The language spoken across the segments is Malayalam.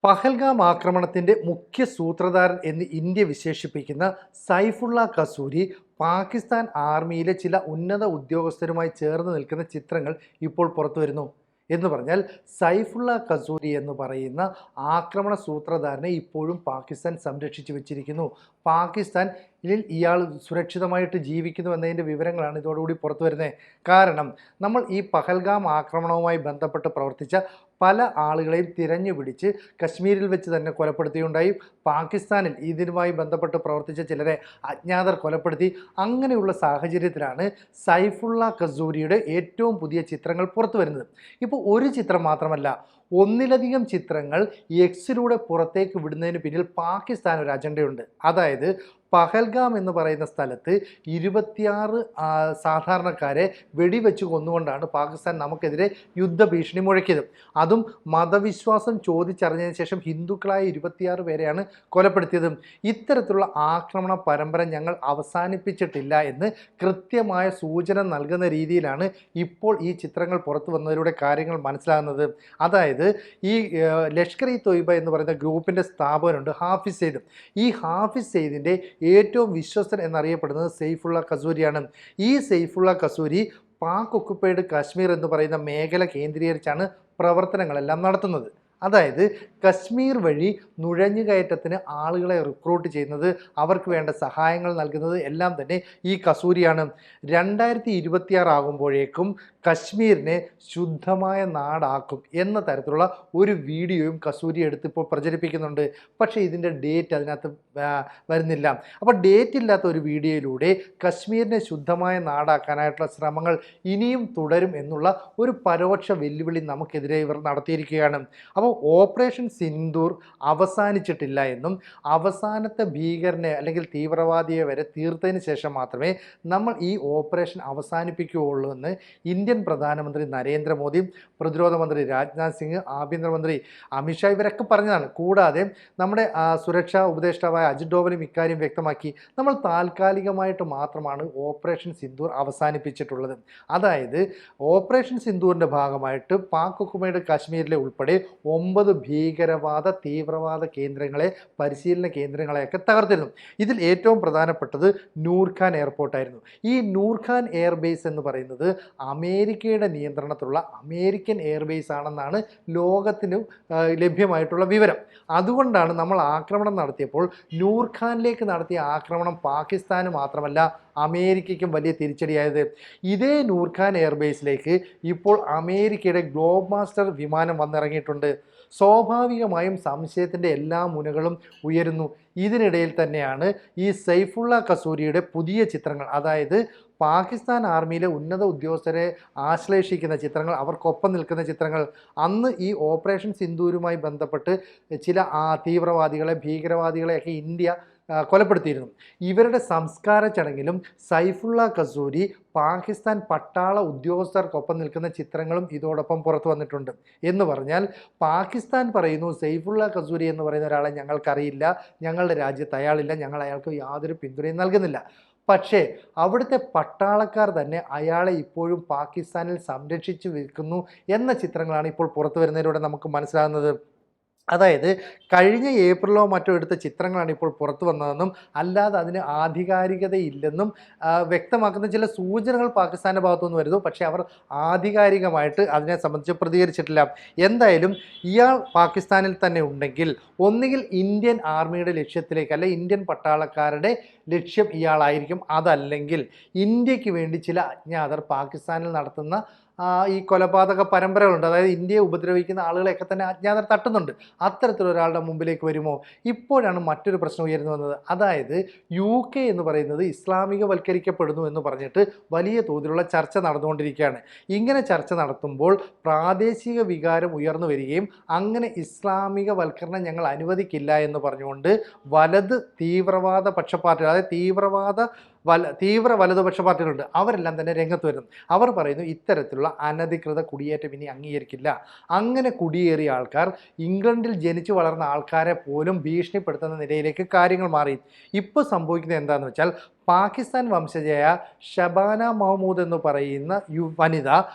പഹൽഗാം ആക്രമണത്തിന്റെ മുഖ്യ സൂത്രധാരൻ എന്ന് ഇന്ത്യ വിശേഷിപ്പിക്കുന്ന സൈഫുള്ള കസൂരി പാകിസ്ഥാൻ ആർമിയിലെ ചില ഉന്നത ഉദ്യോഗസ്ഥരുമായി ചേർന്ന് നിൽക്കുന്ന ചിത്രങ്ങൾ ഇപ്പോൾ പുറത്തുവരുന്നു. എന്ന് പറഞ്ഞാൽ സൈഫുള്ള കസൂരി എന്ന് പറയുന്ന ആക്രമണ സൂത്രധാരനെ ഇപ്പോഴും പാകിസ്ഥാൻ സംരക്ഷിച്ചു വെച്ചിരിക്കുന്നു. പാകിസ്ഥാനിൽ ഇയാൾ സുരക്ഷിതമായിട്ട് ജീവിക്കുന്നു എന്നതിൻ്റെ വിവരങ്ങളാണ് ഇതോടുകൂടി പുറത്തു വരുന്നത്. കാരണം നമ്മൾ ഈ പഹൽഗാം ആക്രമണവുമായി ബന്ധപ്പെട്ട് പ്രവർത്തിച്ച പല ആളുകളെയും തിരഞ്ഞു പിടിച്ച് കശ്മീരിൽ വെച്ച് തന്നെ കൊലപ്പെടുത്തിയുണ്ടായി. പാകിസ്ഥാനിൽ ഇതിനുമായി ബന്ധപ്പെട്ട് പ്രവർത്തിച്ച ചിലരെ അജ്ഞാതർ കൊലപ്പെടുത്തി. അങ്ങനെയുള്ള സാഹചര്യത്തിലാണ് സൈഫുള്ള കസൂരിയുടെ ഏറ്റവും പുതിയ ചിത്രങ്ങൾ പുറത്തു വരുന്നത്. ഇപ്പോൾ ഒരു ചിത്രം മാത്രമല്ല, ഒന്നിലധികം ചിത്രങ്ങൾ എക്സിലൂടെ പുറത്തേക്ക് വിടുന്നതിന് പിന്നിൽ പാകിസ്ഥാൻ ഒരു അജണ്ടയുണ്ട്. അതായത് പഹൽഗാം എന്ന് പറയുന്ന സ്ഥലത്ത് 26 സാധാരണക്കാരെ വെടിവെച്ച് കൊന്നുകൊണ്ടാണ് പാകിസ്ഥാൻ നമുക്കെതിരെ യുദ്ധഭീഷണി മുഴക്കിയത്. അതും മതവിശ്വാസം ചോദിച്ചറിഞ്ഞതിന് ശേഷം ഹിന്ദുക്കളായ 26 പേരെയാണ് കൊലപ്പെടുത്തിയത്. ഇത്തരത്തിലുള്ള ആക്രമണ പരമ്പര ഞങ്ങൾ അവസാനിപ്പിച്ചിട്ടില്ല എന്ന് കൃത്യമായ സൂചന നൽകുന്ന രീതിയിലാണ് ഇപ്പോൾ ഈ ചിത്രങ്ങൾ പുറത്തു വന്നതിലൂടെ കാര്യങ്ങൾ മനസ്സിലാകുന്നത്. അതായത് ഈ ലഷ്കർ ഇ തൊയ്ബ എന്ന് പറയുന്ന ഗ്രൂപ്പിൻ്റെ സ്ഥാപകനുണ്ട് ഹാഫിസ് സെയ്ദ്. ഈ ഹാഫിസ് സെയ്ദിൻ്റെ ഏറ്റവും വിശ്വസ്തൻ എന്നറിയപ്പെടുന്നത് സൈഫുള്ള കസൂരിയാണ്. ഈ സൈഫുള്ള കസൂരി പാക് ഒക്കുപ്പൈഡ് കാശ്മീർ എന്ന് പറയുന്ന മേഖല കേന്ദ്രീകരിച്ചാണ് പ്രവർത്തനങ്ങളെല്ലാം നടത്തുന്നത്. അതായത് കശ്മീർ വഴി നുഴഞ്ഞുകയറ്റത്തിന് ആളുകളെ റിക്രൂട്ട് ചെയ്യുന്നത്, അവർക്ക് വേണ്ട സഹായങ്ങൾ നൽകുന്നത് എല്ലാം തന്നെ ഈ കസൂരിയാണ്. 2026 ആകുമ്പോഴേക്കും കശ്മീരിനെ ശുദ്ധമായ നാടാക്കും എന്ന തരത്തിലുള്ള ഒരു വീഡിയോയും കസൂരി എടുത്തിപ്പോൾ പ്രചരിപ്പിക്കുന്നുണ്ട്. പക്ഷേ ഇതിൻ്റെ ഡേറ്റ് അതിനകത്ത് വരുന്നില്ല. അപ്പോൾ ഡേറ്റ് ഇല്ലാത്ത ഒരു വീഡിയോയിലൂടെ കശ്മീരിനെ ശുദ്ധമായ നാടാക്കാനായിട്ടുള്ള ശ്രമങ്ങൾ ഇനിയും തുടരും എന്നുള്ള ഒരു പരോക്ഷ വെല്ലുവിളി നമുക്കെതിരെ ഇവർ നടത്തിയിരിക്കുകയാണ്. അപ്പോൾ ഓപ്പറേഷൻ സിന്ദൂർ അവസാനിച്ചിട്ടില്ല എന്നും അവസാനത്തെ ഭീകരനെ അല്ലെങ്കിൽ തീവ്രവാദിയെ വരെ തീർത്തതിന് ശേഷം മാത്രമേ നമ്മൾ ഈ ഓപ്പറേഷൻ അവസാനിപ്പിക്കുകയുള്ളൂ എന്ന് ഇന്ത്യൻ പ്രധാനമന്ത്രി നരേന്ദ്രമോദി, പ്രതിരോധ മന്ത്രി രാജ്നാഥ് സിംഗ്, ആഭ്യന്തരമന്ത്രി അമിത്ഷാ ഇവരൊക്കെ പറഞ്ഞതാണ്. കൂടാതെ നമ്മുടെ സുരക്ഷാ ഉപദേഷ്ടാവായ അജിത് ഡോവലും ഇക്കാര്യം വ്യക്തമാക്കി. നമ്മൾ താൽക്കാലികമായിട്ട് മാത്രമാണ് ഓപ്പറേഷൻ സിന്ദൂർ അവസാനിപ്പിച്ചിട്ടുള്ളത്. അതായത് ഓപ്പറേഷൻ സിന്ദൂറിൻ്റെ ഭാഗമായിട്ട് പാക് ഒക്കുപ്പൈഡ് കാശ്മീരിലെ ഉൾപ്പെടെ 9 ഭീകരവാദ തീവ്രവാദ കേന്ദ്രങ്ങളെ, പരിശീലന കേന്ദ്രങ്ങളെയൊക്കെ തകർത്തിരുന്നു. ഇതിൽ ഏറ്റവും പ്രധാനപ്പെട്ടത് നൂർഖാൻ എയർപോർട്ടായിരുന്നു. ഈ നൂർഖാൻ എയർബേസ് എന്ന് പറയുന്നത് അമേരിക്കയുടെ നിയന്ത്രണത്തിലുള്ള അമേരിക്കൻ എയർബേസ് ആണെന്നാണ് ലോകത്തിന് ലഭ്യമായിട്ടുള്ള വിവരം. അതുകൊണ്ടാണ് നമ്മൾ ആക്രമണം നടത്തിയപ്പോൾ നൂർഖാനിലേക്ക് നടത്തിയ ആക്രമണം പാകിസ്ഥാന് മാത്രമല്ല അമേരിക്കയ്ക്കും വലിയ തിരിച്ചടിയായത്. ഇതേ നൂർഖാൻ എയർബേസിലേക്ക് ഇപ്പോൾ അമേരിക്കയുടെ ഗ്ലോബ് മാസ്റ്റർ വിമാനം വന്നിറങ്ങിയിട്ടുണ്ട്. സ്വാഭാവികമായും സംശയത്തിൻ്റെ എല്ലാ മുനകളും ഉയരുന്നു. ഇതിനിടയിൽ തന്നെയാണ് ഈ സൈഫുള്ള കസൂരിയുടെ പുതിയ ചിത്രങ്ങൾ, അതായത് പാകിസ്ഥാൻ ആർമിയിലെ ഉന്നത ഉദ്യോഗസ്ഥരെ ആശ്ലേഷിക്കുന്ന ചിത്രങ്ങൾ, അവർക്കൊപ്പം നിൽക്കുന്ന ചിത്രങ്ങൾ. അന്ന് ഈ ഓപ്പറേഷൻ സിന്ദൂരുമായി ബന്ധപ്പെട്ട് ചില തീവ്രവാദികളെ, ഭീകരവാദികളെയൊക്കെ ഇന്ത്യ കൊലപ്പെടുത്തിയിരുന്നു. ഇവരുടെ സംസ്കാര ചടങ്ങിലും സൈഫുള്ള കസൂരി പാകിസ്ഥാൻ പട്ടാള ഉദ്യോഗസ്ഥർക്കൊപ്പം നിൽക്കുന്ന ചിത്രങ്ങളും ഇതോടൊപ്പം പുറത്തു വന്നിട്ടുണ്ട്. എന്ന് പറഞ്ഞാൽ പാകിസ്ഥാൻ പറയുന്നു സൈഫുള്ള കസൂരി എന്ന് പറയുന്ന ഒരാളെ ഞങ്ങൾക്കറിയില്ല, ഞങ്ങളുടെ രാജ്യത്ത് അയാളില്ല, ഞങ്ങൾ അയാൾക്ക് യാതൊരു പിന്തുണയും നൽകുന്നില്ല. പക്ഷേ അവിടുത്തെ പട്ടാളക്കാർ തന്നെ അയാളെ ഇപ്പോഴും പാകിസ്ഥാനിൽ സംരക്ഷിച്ചു വെക്കുന്നു എന്ന ചിത്രങ്ങളാണ് ഇപ്പോൾ പുറത്തു വരുന്നതിലൂടെ നമുക്ക് മനസ്സിലാകുന്നത്. അതായത് കഴിഞ്ഞ ഏപ്രിലോ മറ്റോ എടുത്ത ചിത്രങ്ങളാണ് ഇപ്പോൾ പുറത്തു വന്നതെന്നും അല്ലാതെ അതിന് ആധികാരികതയില്ലെന്നും വ്യക്തമാക്കുന്ന ചില സൂചനകൾ പാകിസ്ഥാൻ്റെ ഭാഗത്തുനിന്ന് വരുന്നു. പക്ഷേ അവർ ആധികാരികമായിട്ട് അതിനെ സംബന്ധിച്ച് പ്രതികരിച്ചിട്ടില്ല. എന്തായാലും ഇയാൾ പാകിസ്ഥാനിൽ തന്നെ ഉണ്ടെങ്കിൽ ഒന്നുകിൽ ഇന്ത്യൻ ആർമിയുടെ ലക്ഷ്യത്തിലേക്ക്, അല്ലെ ഇന്ത്യൻ പട്ടാളക്കാരുടെ ലക്ഷ്യം ഇയാളായിരിക്കും. അതല്ലെങ്കിൽ ഇന്ത്യക്ക് വേണ്ടി ചില അജ്ഞാതർ പാകിസ്ഥാനിൽ നടത്തുന്ന ഈ കൊലപാതക പരമ്പരകളുണ്ട്. അതായത് ഇന്ത്യയെ ഉപദ്രവിക്കുന്ന ആളുകളെയൊക്കെ തന്നെ അജ്ഞാതർ തട്ടുന്നുണ്ട്. അത്തരത്തിലൊരാളുടെ മുമ്പിലേക്ക് വരുമോ? ഇപ്പോഴാണ് മറ്റൊരു പ്രശ്നം ഉയർന്നു വന്നത്. അതായത് UK എന്ന് പറയുന്നത് ഇസ്ലാമികവൽക്കരിക്കപ്പെടുന്നു എന്ന് പറഞ്ഞിട്ട് വലിയ തോതിലുള്ള ചർച്ച നടന്നുകൊണ്ടിരിക്കുകയാണ്. ഇങ്ങനെ ചർച്ച നടത്തുമ്പോൾ പ്രാദേശിക വികാരം ഉയർന്നു വരികയും അങ്ങനെ ഇസ്ലാമികവൽക്കരണം ഞങ്ങൾ അനുവദിക്കില്ല എന്ന് പറഞ്ഞുകൊണ്ട് വലത് തീവ്രവാദ പക്ഷപാർട്ടി, അതായത് തീവ്രവാദ തീവ്ര വലതുപക്ഷ പാർട്ടികളുണ്ട്, അവരെല്ലാം തന്നെ രംഗത്ത് വരുന്നു. അവർ പറയുന്നു ഇത്തരത്തിലുള്ള അനധികൃത കുടിയേറ്റം ഇനി അംഗീകരിക്കില്ല. അങ്ങനെ കുടിയേറിയ ആൾക്കാർ ഇംഗ്ലണ്ടിൽ ജനിച്ചു വളർന്ന ആൾക്കാരെ പോലും ഭീഷണിപ്പെടുത്തുന്ന നിലയിലേക്ക് കാര്യങ്ങൾ മാറി. ഇപ്പോൾ സംഭവിക്കുന്നത് എന്താണെന്ന് വെച്ചാൽ പാകിസ്ഥാൻ വംശജയായ ഷബാന മഹ്മൂദ് എന്ന് പറയുന്ന വനിത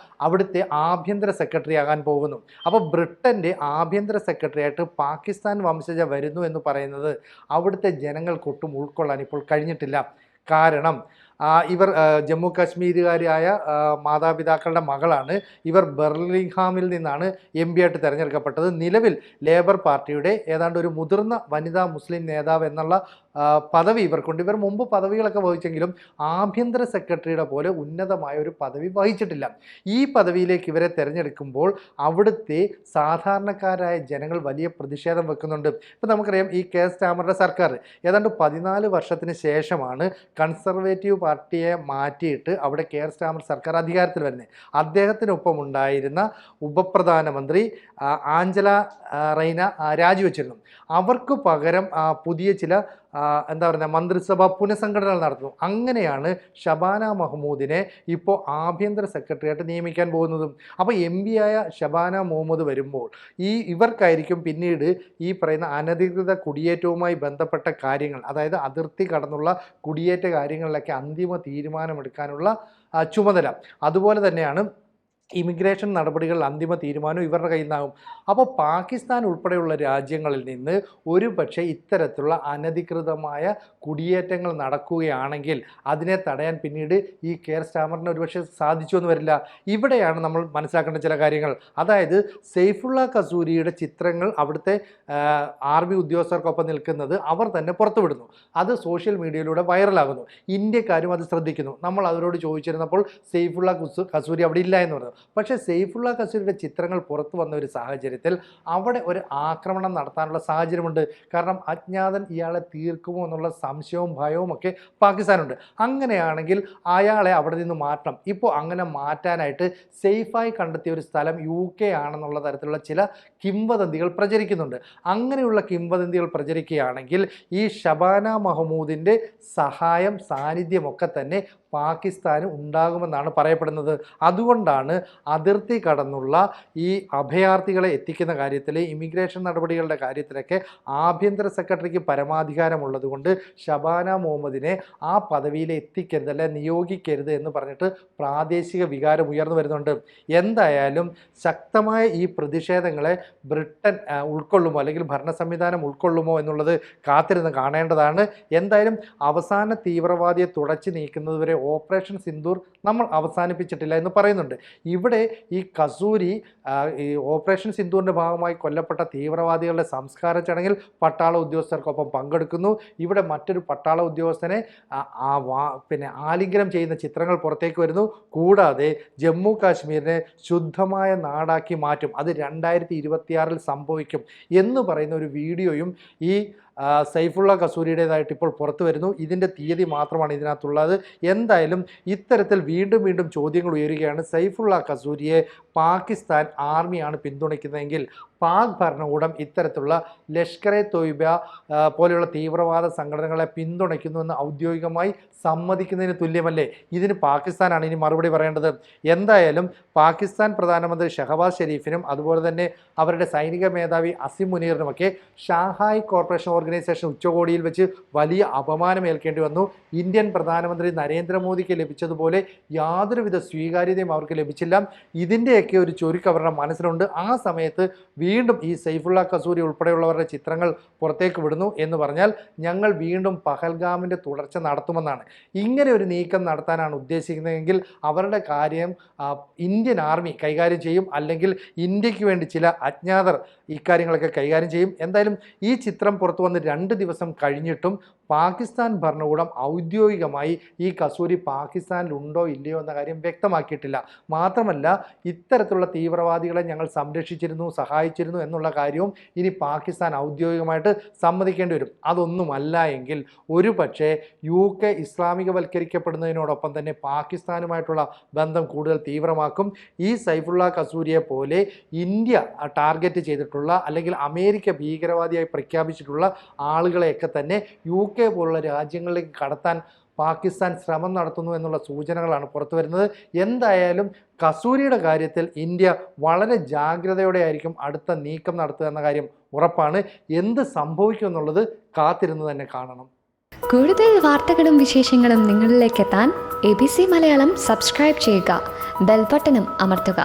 അവിടുത്തെ ആഭ്യന്തര സെക്രട്ടറി ആകാൻ പോകുന്നു. അപ്പോൾ ബ്രിട്ടൻ്റെ ആഭ്യന്തര സെക്രട്ടറി ആയിട്ട് പാകിസ്ഥാൻ വംശജ വരുന്നു എന്ന് പറയുന്നത് അവിടുത്തെ ജനങ്ങൾക്കൊട്ടും ഉൾക്കൊള്ളാൻ ഇപ്പോൾ കഴിഞ്ഞിട്ടില്ല. കാരണം ഇവർ ജമ്മു കാശ്മീരുകാരായ മാതാപിതാക്കളുടെ മകളാണ്. ഇവർ ബർമിംഗ്ഹാമിൽ നിന്നാണ് MP ആയിട്ട് തിരഞ്ഞെടുക്കപ്പെട്ടത്. നിലവിൽ ലേബർ പാർട്ടിയുടെ ഏതാണ്ട് ഒരു മുതിർന്ന വനിതാ മുസ്ലിം നേതാവ് എന്നുള്ള പദവി ഇവർക്കുണ്ട്. ഇവർ മുമ്പ് പദവികളൊക്കെ വഹിച്ചെങ്കിലും ആഭ്യന്തര സെക്രട്ടറിയുടെ പോലെ ഉന്നതമായ ഒരു പദവി വഹിച്ചിട്ടില്ല. ഈ പദവിയിലേക്ക് ഇവരെ തിരഞ്ഞെടുക്കുമ്പോൾ അവിടുത്തെ സാധാരണക്കാരായ ജനങ്ങൾ വലിയ പ്രതിഷേധം വെക്കുന്നുണ്ട്. ഇപ്പം നമുക്കറിയാം, ഈ കെ സ്റ്റാമറുടെ സർക്കാർ ഏതാണ്ട് 14 വർഷത്തിന് ശേഷമാണ് കൺസർവേറ്റീവ് പാർട്ടിയെ മാറ്റിയിട്ട് അവിടെ കെ സ്റ്റാമർ സർക്കാർ അധികാരത്തിൽ വരുന്നത്. അദ്ദേഹത്തിനൊപ്പം ഉണ്ടായിരുന്ന ഉപപ്രധാനമന്ത്രി ആഞ്ചല റൈന രാജിവെച്ചിരുന്നു. അവർക്ക് പകരം പുതിയ ചില മന്ത്രിസഭ പുനഃസംഘടനകൾ നടത്തുന്നു. അങ്ങനെയാണ് ഷബാന മഹ്മൂദിനെ ഇപ്പോൾ ആഭ്യന്തര സെക്രട്ടറിയായിട്ട് നിയമിക്കാൻ പോകുന്നതും. അപ്പോൾ MP ആയ ഷബാന മുഹമ്മദ് വരുമ്പോൾ ഇവർക്കായിരിക്കും പിന്നീട് ഈ പറയുന്ന അനധികൃത കുടിയേറ്റവുമായി ബന്ധപ്പെട്ട കാര്യങ്ങൾ, അതായത് അതിർത്തി കടന്നുള്ള കുടിയേറ്റ കാര്യങ്ങളിലൊക്കെ അന്തിമ തീരുമാനമെടുക്കാനുള്ള ചുമതല. അതുപോലെ തന്നെയാണ് ഇമിഗ്രേഷൻ നടപടികൾ അന്തിമ തീരുമാനം ഇവരുടെ കയ്യിൽ നിന്നാകും. അപ്പോൾ പാകിസ്ഥാൻ ഉൾപ്പെടെയുള്ള രാജ്യങ്ങളിൽ നിന്ന് പക്ഷേ ഇത്തരത്തിലുള്ള അനധികൃതമായ കുടിയേറ്റങ്ങൾ നടക്കുകയാണെങ്കിൽ അതിനെ തടയാൻ പിന്നീട് ഈ കെയർ സ്റ്റാമറിന് ഒരുപക്ഷെ സാധിച്ചു എന്ന് വരില്ല. ഇവിടെയാണ് നമ്മൾ മനസ്സിലാക്കേണ്ട ചില കാര്യങ്ങൾ. അതായത് സെയ്ഫുള്ള കസൂരിയുടെ ചിത്രങ്ങൾ അവിടുത്തെ ആർമി ഉദ്യോഗസ്ഥർക്കൊപ്പം നിൽക്കുന്നത് അവർ തന്നെ പുറത്തുവിടുന്നു. അത് സോഷ്യൽ മീഡിയയിലൂടെ വൈറലാകുന്നു. ഇന്ത്യക്കാരും അത് ശ്രദ്ധിക്കുന്നു. നമ്മൾ അവരോട് ചോദിച്ചിരുന്നപ്പോൾ സെയ്ഫുള്ള കസൂരി അവിടെ ഇല്ല എന്ന് പറഞ്ഞു. പക്ഷേ സെയ്ഫുള്ള കസൂരിയുടെ ചിത്രങ്ങൾ പുറത്തു വന്ന ഒരു സാഹചര്യത്തിൽ അവിടെ ഒരു ആക്രമണം നടത്താനുള്ള സാഹചര്യമുണ്ട്. കാരണം അജ്ഞാതൻ ഇയാളെ തീർക്കുമോ എന്നുള്ള സംശയവും ഭയവും ഒക്കെ പാകിസ്ഥാനുണ്ട്. അങ്ങനെയാണെങ്കിൽ അയാളെ അവിടെ നിന്ന് മാറ്റണം. ഇപ്പോൾ അങ്ങനെ മാറ്റാനായിട്ട് സേഫായി കണ്ടെത്തിയ ഒരു സ്ഥലം UK ആണെന്നുള്ള തരത്തിലുള്ള ചില കിംവദന്തികൾ പ്രചരിക്കുന്നുണ്ട്. അങ്ങനെയുള്ള കിംവദന്തികൾ പ്രചരിക്കുകയാണെങ്കിൽ ഈ ഷബാന മഹ്മൂദിൻ്റെ സഹായം സാന്നിധ്യമൊക്കെ തന്നെ പാകിസ്ഥാന് ഉണ്ടാകുമെന്നാണ് പറയപ്പെടുന്നത്. അതുകൊണ്ടാണ് അതിർത്തി കടന്നുള്ള ഈ അഭയാർത്ഥികളെ എത്തിക്കുന്ന കാര്യത്തിൽ, ഇമിഗ്രേഷൻ നടപടികളുടെ കാര്യത്തിലൊക്കെ ആഭ്യന്തര സെക്രട്ടറിക്ക് പരമാധികാരമുള്ളത് കൊണ്ട് ഷബാന മുഹമ്മദിനെ ആ പദവിയിൽ എത്തിക്കരുത്, അല്ലെ നിയോഗിക്കരുത് എന്ന് പറഞ്ഞിട്ട് പ്രാദേശിക വികാരം ഉയർന്നു വരുന്നുണ്ട്. എന്തായാലും ശക്തമായ ഈ പ്രതിഷേധങ്ങളെ ബ്രിട്ടൻ ഉൾക്കൊള്ളുമോ അല്ലെങ്കിൽ ഭരണ സംവിധാനം ഉൾക്കൊള്ളുമോ എന്നുള്ളത് കാത്തിരുന്ന് കാണേണ്ടതാണ്. എന്തായാലും അവസാന തീവ്രവാദിയെ തുടച്ചു നീക്കുന്നതുവരെ ഓപ്പറേഷൻ സിന്ദൂർ നമ്മൾ അവസാനിപ്പിച്ചിട്ടില്ല എന്ന് പറയുന്നുണ്ട്. ഇവിടെ ഈ കസൂരി ഈ ഓപ്പറേഷൻ സിന്ദൂറിൻ്റെ ഭാഗമായി കൊല്ലപ്പെട്ട തീവ്രവാദികളുടെ സംസ്കാര ചടങ്ങിൽ പട്ടാള ഉദ്യോഗസ്ഥർക്കൊപ്പം പങ്കെടുക്കുന്നു. ഇവിടെ മറ്റൊരു പട്ടാള ഉദ്യോഗസ്ഥനെ ആലിംഗനം ചെയ്യുന്ന ചിത്രങ്ങൾ പുറത്തേക്ക് വരുന്നു. കൂടാതെ ജമ്മു കാശ്മീരിനെ ശുദ്ധമായ നാടാക്കി മാറ്റും, അത് 2026 സംഭവിക്കും എന്ന് പറയുന്ന ഒരു വീഡിയോയും ഈ സൈഫുള്ള കസൂരിയുടേതായിട്ട് ഇപ്പോൾ പുറത്തു വരുന്നു. ഇതിൻ്റെ തീയതി മാത്രമാണ് ഇതിനകത്തുള്ളത്. എന്തായാലും ഇത്തരത്തിൽ വീണ്ടും വീണ്ടും ചോദ്യങ്ങൾ ഉയരുകയാണ്. സൈഫുള്ള കസൂരിയെ പാകിസ്ഥാൻ ആർമിയാണ് പിന്തുണയ്ക്കുന്നതെങ്കിൽ പാക് ഭരണകൂടം ഇത്തരത്തിലുള്ള ലഷ്കർ-എ തോയ്ബ പോലെയുള്ള തീവ്രവാദ സംഘടനകളെ പിന്തുണയ്ക്കുന്നുവെന്ന് ഔദ്യോഗികമായി സമ്മതിക്കുന്നതിന് തുല്യമല്ലേ? ഇതിന് പാകിസ്ഥാനാണ് ഇനി മറുപടി പറയേണ്ടത്. എന്തായാലും പാകിസ്ഥാൻ പ്രധാനമന്ത്രി ഷഹബാസ് ഷെരീഫിനും അതുപോലെ തന്നെ അവരുടെ സൈനിക മേധാവി അസിം മുനീറിനുമൊക്കെ ഷാങ്ഹായ് കോർപ്പറേഷൻ ഓർഗനൈസേഷൻ ഉച്ചകോടിയിൽ വെച്ച് വലിയ അപമാനം ഏൽക്കേണ്ടി വന്നു. ഇന്ത്യൻ പ്രധാനമന്ത്രി നരേന്ദ്രമോദിക്ക് ലഭിച്ചതുപോലെ യാതൊരുവിധ സ്വീകാര്യതയും അവർക്ക് ലഭിച്ചില്ല. ഇതിൻ്റെയൊക്കെ ഒരു ചുരുക്കം അവരുടെ മനസ്സിലുണ്ട്. ആ സമയത്ത് വീണ്ടും ഈ സൈഫുള്ള കസൂരി ഉൾപ്പെടെയുള്ളവരുടെ ചിത്രങ്ങൾ പുറത്തേക്ക് വിടുന്നു എന്ന് പറഞ്ഞാൽ ഞങ്ങൾ വീണ്ടും പഹൽഗാമിൻ്റെ തുടർച്ച നടത്തുമെന്നാണ്. ഇങ്ങനെ ഒരു നീക്കം നടത്താനാണ് ഉദ്ദേശിക്കുന്നതെങ്കിൽ അവരുടെ കാര്യം ഇന്ത്യൻ ആർമി കൈകാര്യം ചെയ്യും, അല്ലെങ്കിൽ ഇന്ത്യക്ക് വേണ്ടി ചില അജ്ഞാതർ ഇക്കാര്യങ്ങളൊക്കെ കൈകാര്യം ചെയ്യും. എന്തായാലും ഈ ചിത്രം പുറത്തു വന്ന് 2 ദിവസം കഴിഞ്ഞിട്ടും പാകിസ്ഥാൻ ഭരണകൂടം ഔദ്യോഗികമായി ഈ കസൂരി പാകിസ്ഥാനിലുണ്ടോ ഇല്ലയോ എന്ന കാര്യം വ്യക്തമാക്കിയിട്ടില്ല. മാത്രമല്ല ഇത്തരത്തിലുള്ള തീവ്രവാദികളെ ഞങ്ങൾ സംരക്ഷിച്ചിരുന്നു, സഹായിച്ചിരുന്നു എന്നുള്ള കാര്യവും ഇനി പാകിസ്ഥാൻ ഔദ്യോഗികമായിട്ട് സമ്മതിക്കേണ്ടി വരും. അതൊന്നുമല്ല എങ്കിൽ ഒരുപക്ഷെ UK ഇസ്ലാമികവൽക്കരിക്കപ്പെടുന്നതിനോടൊപ്പം തന്നെ പാകിസ്ഥാനുമായിട്ടുള്ള ബന്ധം കൂടുതൽ തീവ്രമാക്കും. ഈ സൈഫുള്ള കസൂരിയെ പോലെ ഇന്ത്യ ടാർഗറ്റ് ചെയ്തിട്ടുള്ള അല്ലെങ്കിൽ അമേരിക്ക ഭീകരവാദിയായി പ്രഖ്യാപിച്ചിട്ടുള്ള ആളുകളെയൊക്കെ തന്നെ UK പോലുള്ള രാജ്യങ്ങളിലേക്ക് കടത്താൻ പാകിസ്ഥാൻ ശ്രമം നടത്തുന്നു എന്നുള്ള സൂചനകളാണ് പുറത്തു വരുന്നത്. എന്തായാലും കസൂരിയുടെ കാര്യത്തിൽ ഇന്ത്യ വളരെ ജാഗ്രതയോടെ ആയിരിക്കും അടുത്ത നീക്കം നടത്തുക എന്ന കാര്യം ഉറപ്പാണ്. എന്ത് സംഭവിക്കും എന്നുള്ളത് കാത്തിരുന്ന് തന്നെ കാണണം. കൂടുതൽ വാർത്തകളും വിശേഷങ്ങളും നിങ്ങളിലേക്ക് എത്താൻ ABC മലയാളം സബ്സ്ക്രൈബ് ചെയ്യുക, ബെൽ ബട്ടണും അമർത്തുക.